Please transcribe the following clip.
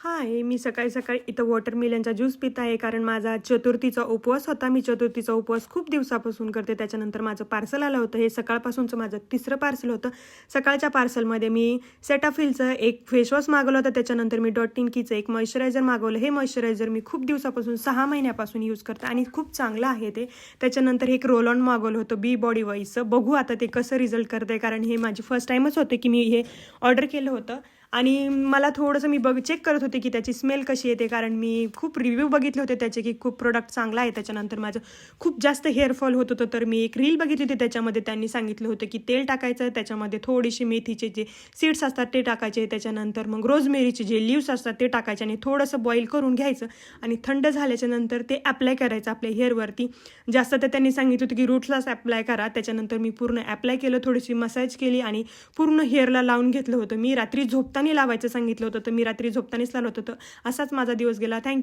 हाय, मी सकाळी-सकाळी इथं वॉटरमेलनचा ज्यूस पित आहे, कारण माझा चतुर्थीचा उपवास होता. मी चतुर्थीचा उपवास खूप दिवसापासून करते. त्याच्यानंतर माझं पार्सल आलं होतं. हे सकाळपासूनचं माझं तिसरं पार्सल होतं. सकाळच्या पार्सलमध्ये मी सेटाफिलचं एक फेसवॉश मागवलं होतं. त्याच्यानंतर मी डॉट-इन-कीचं एक मॉइश्चरायझर मागवलं. हे मॉइश्चरायझर मी खूप दिवसापासून 6 महिन्यापासून यूज करते आणि खूप चांगलं आहे ते. त्याच्यानंतर एक रोल ऑन मागवलं होतं बी बॉडी वॉईसचं. बघू आता ते कसं रिझल्ट करतंय, कारण हे माझी फर्स्ट टाईमच होते की मी हे ऑर्डर केलं होतं. आणि मला थोडंसं मी चेक करत होते की त्याची स्मेल कशी येते, कारण मी खूप रिव्ह्यू बघितले होते त्याचे की खूप प्रोडक्ट चांगला आहे. त्याच्यानंतर माझं खूप जास्त हेअरफॉल होत होतं, तर मी एक रील बघितली होती. त्याच्यामध्ये त्यांनी सांगितलं होतं की तेल टाकायचं, त्याच्यामध्ये थोडीशी मेथीचे जे सीड्स असतात ते टाकायचे, त्याच्यानंतर मग रोजमेरीचे जे लिव्स असतात ते टाकायचे आणि थोडंसं बॉईल करून घ्यायचं आणि थंड झाल्याच्या नंतर ते अप्लाय करायचं आपल्या हेअरवरती. जास्त तर त्यांनी सांगितलं होतं की रूट्सलाच अप्लाय करा. त्याच्यानंतर मी पूर्ण अप्लाय केलं, थोडीशी मसाज केली आणि पूर्ण हेअरला लावून घेतलं होतं. मी रात्री झोपताना लावायचं सांगितलं होतं, तर मी रात्री झोपतानाच लावलं होतं. असाच माझा दिवस गेला. थँक्यू.